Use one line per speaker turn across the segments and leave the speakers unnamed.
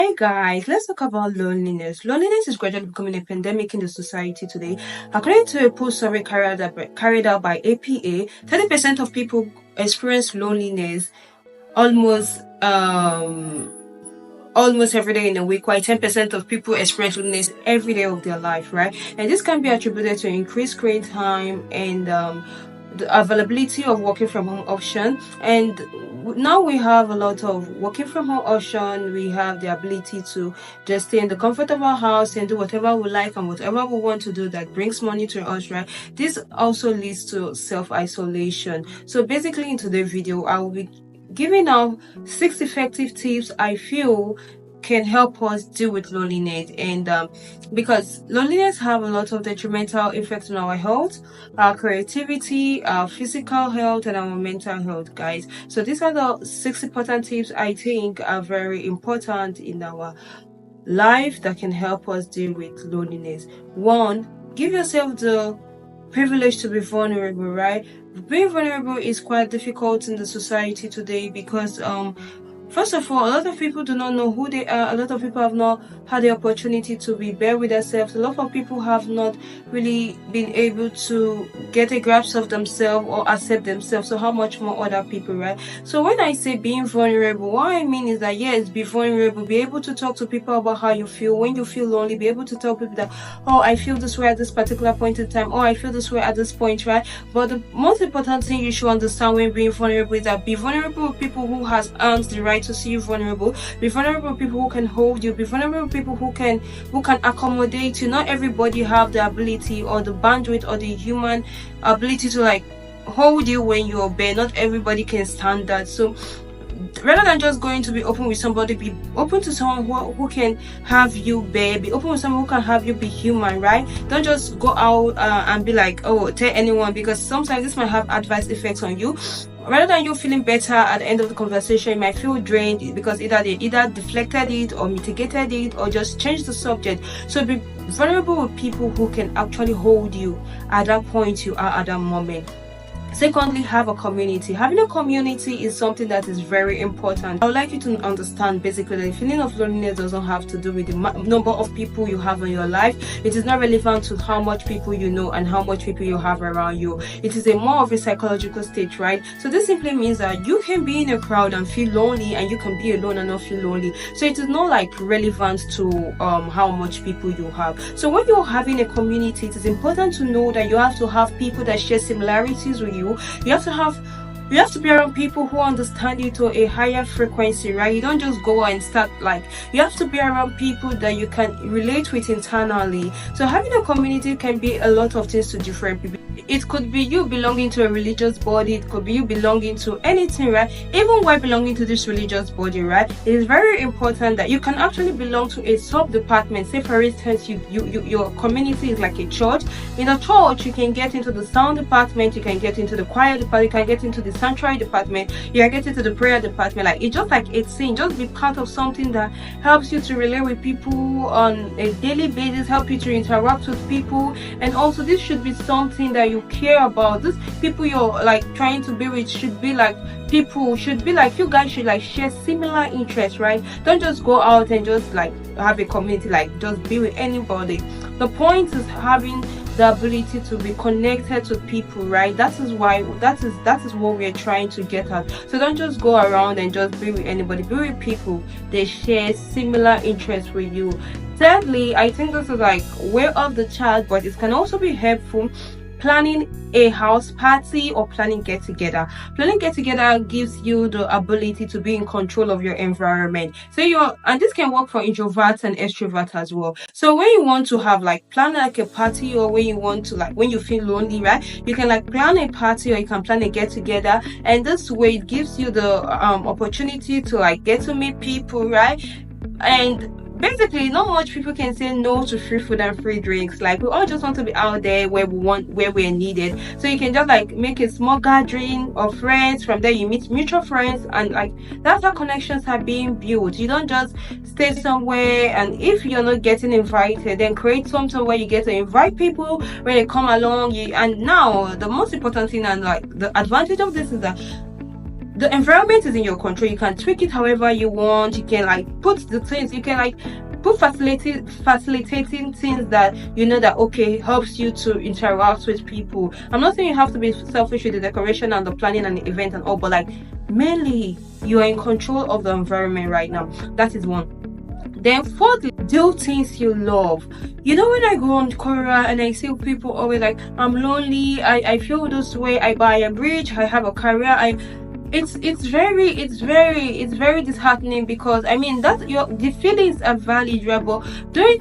Hey guys, let's talk about loneliness. Loneliness is gradually becoming a pandemic in the society today. According to a poll survey carried out by APA, 30% of people experience loneliness almost almost every day in a week, while 10% of people experience loneliness every day of their life, right? And this can be attributed to increased screen time and the availability of working from home option. And now we have a lot of working from home option. We have the ability to just stay in the comfort of our house and do whatever we like and whatever we want to do that brings money to us, right? This also leads to self-isolation. So basically in today's video, I will be giving out 6 effective tips I feel can help us deal with loneliness. And because loneliness have a lot of detrimental effects on our health, our creativity, our physical health, and our mental health, guys. So these are the 6 important tips I think are very important in our life that can help us deal with loneliness. 1, give yourself the privilege to be vulnerable, right? Being vulnerable is quite difficult in the society today because first of all, a lot of people do not know who they are. A lot of people have not had the opportunity to be bare with themselves. A lot of people have not really been able to get a grasp of themselves or accept themselves. So how much more other people, right? So when I say being vulnerable, what I mean is that yes, be vulnerable, be able to talk to people about how you feel. When you feel lonely, be able to tell people that, oh, I feel this way at this particular point in time, or I feel this way at this point, right? But the most important thing you should understand when being vulnerable is that be vulnerable with people who has earned the right to see you vulnerable. Be vulnerable with people who can hold you. Be vulnerable with people who can accommodate you. Not everybody have the ability or the bandwidth or the human ability to like hold you when you're bare. Not everybody can stand that. So rather than just going to be open with somebody, be open to someone who can have you bare. Be open with someone who can have you be human, right? Don't just go out and be like, oh, tell anyone, because sometimes this might have adverse effects on you. Rather than you feeling better at the end of the conversation, you might feel drained because either they deflected it or mitigated it or just changed the subject. So be vulnerable with people who can actually hold you at that point you are at that moment. Secondly, have a community. Having a community is something that is very important. I would like you to understand basically that the feeling of loneliness doesn't have to do with the number of people you have in your life. It is not relevant to how much people you know and how much people you have around you. It is a more of a psychological state, right? So this simply means that you can be in a crowd and feel lonely, and you can be alone and not feel lonely. So it is not like relevant to how much people you have. So when you're having a community, it is important to know that you have to have people that share similarities with you. You have to be around people who understand you to a higher frequency, right? You don't just go and start like, you have to be around people that you can relate with internally. So having a community can be a lot of things to different people. It could be you belonging to a religious body. It could be you belonging to anything, right? Even while belonging to this religious body, right? It is very important that you can actually belong to a sub-department. Say for instance, your community is like a church. In a church, you can get into the sound department, you can get into the choir department, you can get into the sanctuary department, you can get into the prayer department. Like it's just like it's saying, just be part of something that helps you to relate with people on a daily basis, help you to interact with people. And also this should be something that you care about. These people you're like trying to be with should be like people, should be like you guys should like share similar interests, right? Don't just go out and just like have a community, like just be with anybody. The point is having the ability to be connected to people, right? That is what we're trying to get at. So don't just go around and just be with anybody. Be with people they share similar interests with you. Thirdly, I think this is like way off the chart, but it can also be helpful. Planning a house party or planning get together. Planning get together gives you the ability to be in control of your environment. So and this can work for introverts and extroverts as well. So when you want to have like plan like a party, or when you want to like when you feel lonely, right? You can like plan a party or you can plan a get together, and this way it gives you the opportunity to like get to meet people, right? And basically, not much people can say no to free food and free drinks. Like we all just want to be out there where we're needed. So you can just like make a small gathering of friends. From there you meet mutual friends, and like that's how connections are being built. You don't just stay somewhere, and if you're not getting invited, then create something where you get to invite people when they come along. And now the most important thing and like the advantage of this is that the environment is in your control. You can tweak it however you want. You can like put the things, you can like put facilitating things that you know that okay helps you to interact with people. I'm not saying you have to be selfish with the decoration and the planning and the event and all, but like mainly you are in control of the environment right now. That is one. Then fourthly, do things you love. You know, when I go on Quora and I see people always like, I'm lonely, I feel this way, I buy a bridge, I have a career, it's very disheartening, because I mean that the feelings are valid, right? But doing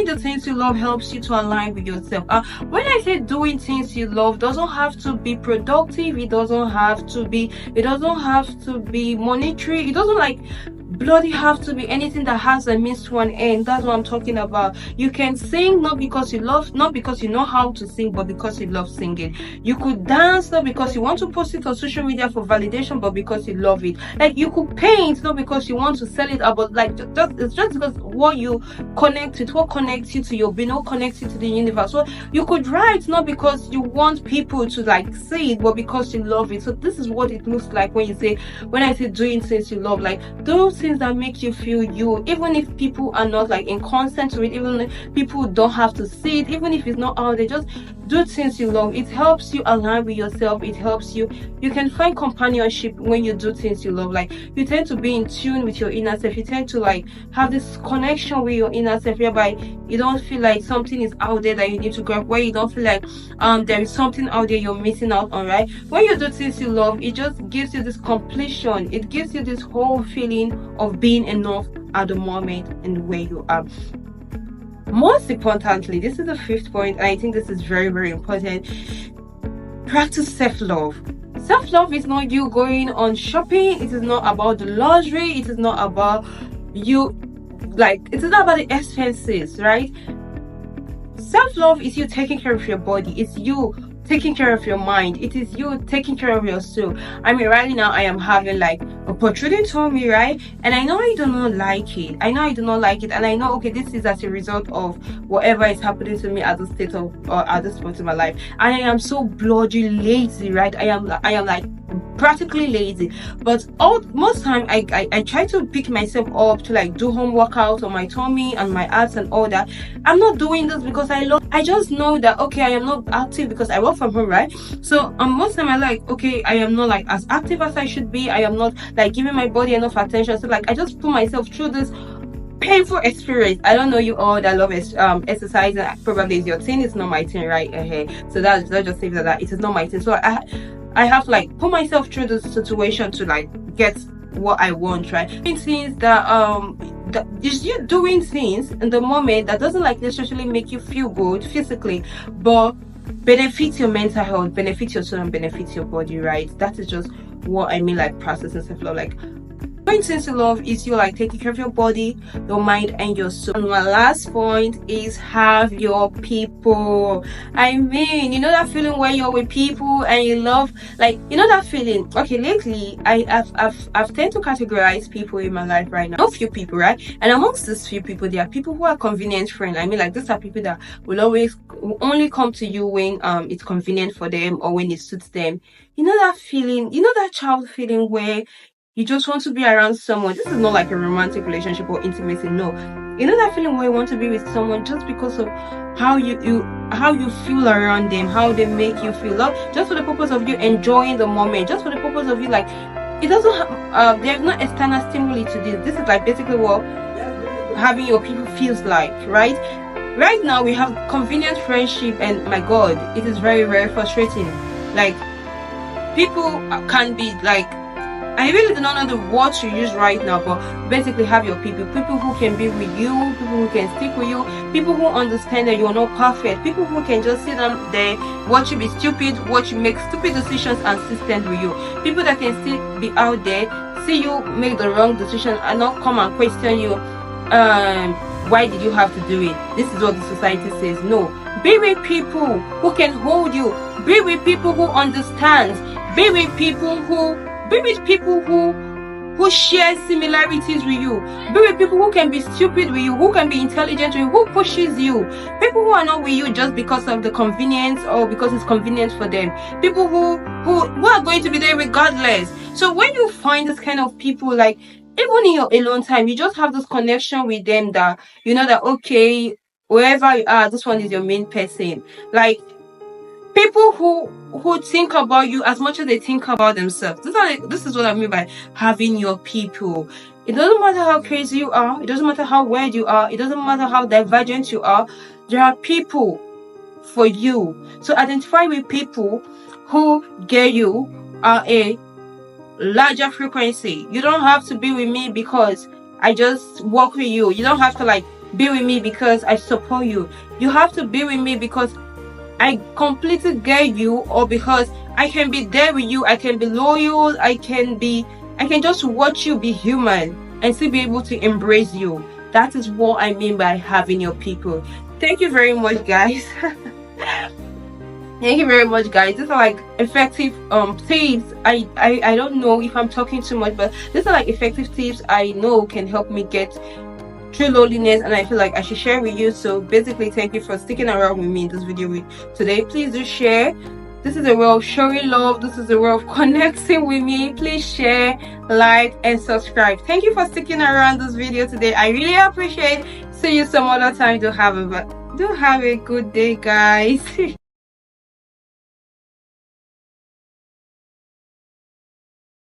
the things you love helps you to align with yourself. When I say doing things you love, doesn't have to be productive, it doesn't have to be monetary, it doesn't like bloody have to be anything that has a means to an end. That's what I'm talking about. You can sing not because you love, not because you know how to sing, but because you love singing. You could dance not because you want to post it on social media for validation, but because you love it. Like you could paint not because you want to sell it, but like it's just because what you connect with, what connects you to your being, what connects you to the universe. So you could write not because you want people to like see it, but because you love it. So this is what it looks like when I say doing things you love, like those things that make you feel you, even if people are not like in consent to it, even if people don't have to see it, even if it's not out there, just do things you love. It helps you align with yourself. It helps you can find companionship when you do things you love. Like you tend to be in tune with your inner self. You tend to like have this connection with your inner self, whereby you don't feel like something is out there that you need to grab, where you don't feel like there is something out there you're missing out on, right? When you do things you love, it just gives you this completion. It gives you this whole feeling of being enough at the moment and where you are. Most importantly, this is the fifth point, and I think this is very, very important. Practice self-love. Self-love is not you going on shopping. It is not about the luxury. It is not about you, like, it is not about the expenses, right? Self-love is you taking care of your body. It's you taking care of your mind. It is you taking care of your soul. I mean, right now I am having like a protruding tummy, right? And I know I do not like it. And I know, okay, this is as a result of whatever is happening to me at the state of at this point in my life. And I am so bloody lazy, right? I am like practically lazy, but most time I try to pick myself up to like do home workouts on my tummy and my abs and all that. I'm not doing this because I just know that okay, I am not active because I work from home, right? So most time I like, okay, I am not like as active as I should be. I am not like giving my body enough attention. So like I just put myself through this painful experience. I don't know you all that love exercising. Probably is your thing. It's not my thing, right? So that just say that it is not my thing. So I have to like put myself through this situation to like get what I want, right? Things that is you doing things in the moment that doesn't like necessarily make you feel good physically, but benefits your mental health, benefits your soul, and benefits your body, right? That is just what I mean, like practicing self-love. Like doing things you love is you like taking care of your body, your mind, and your soul. And my last point is have your people. I mean, you know that feeling where you're with people and you love, like, you know that feeling. Okay, lately I've tend to categorize people in my life right now. Not few people, right? And amongst these few people, there are people who are convenient friends. I mean, like these are people that will only come to you when it's convenient for them or when it suits them. You know that feeling, you know that child feeling where you just want to be around someone. This is not like a romantic relationship or intimacy, no. You know that feeling where you want to be with someone just because of how you feel around them, how they make you feel, love, just for the purpose of you enjoying the moment, just for the purpose of you like, it doesn't there's no external stimuli to this. This is like basically what having your people feels like, right? Right now we have convenient friendship, and my god, it is very, very frustrating. Like people can be like, I really do not know the words to use right now, but basically have your people who can be with you, people who can stick with you, people who understand that you're not perfect, people who can just sit down there, watch you be stupid, watch you make stupid decisions and still stand with you, people that can still be out there, see you make the wrong decision and not come and question you, why did you have to do it? This is what the society says. No, be with people who can hold you, be with people who understand, be with people who who share similarities with you. Be with people who can be stupid with you, who can be intelligent with you, who pushes you. People who are not with you just because of the convenience or because it's convenient for them. People who are going to be there regardless. So when you find this kind of people, like, even in your alone time, you just have this connection with them that you know that, okay, wherever you are, this one is your main person. Like, people who think about you as much as they think about themselves. This is what I mean by having your people. It doesn't matter how crazy you are, it doesn't matter how weird you are, it doesn't matter how divergent you are, there are people for you. So identify with people who get you are a larger frequency. You don't have to be with me because I just work with you. You don't have to like be with me because I support you. You have to be with me because I completely get you, or because I can be there with you, I can be loyal, I can just watch you be human and still be able to embrace you. That is what I mean by having your people. Thank you very much, guys. Thank you very much, guys. These are like effective tips. I don't know if I'm talking too much, but these are like effective tips I know can help me get through loneliness, and I feel like I should share with you. So basically, thank you for sticking around with me in this video today. Please do share. This is a way of showing love. This is a way of connecting with me. Please share, like, and subscribe. Thank you for sticking around this video today. I really appreciate it. See you some other time. Do have a good day, guys.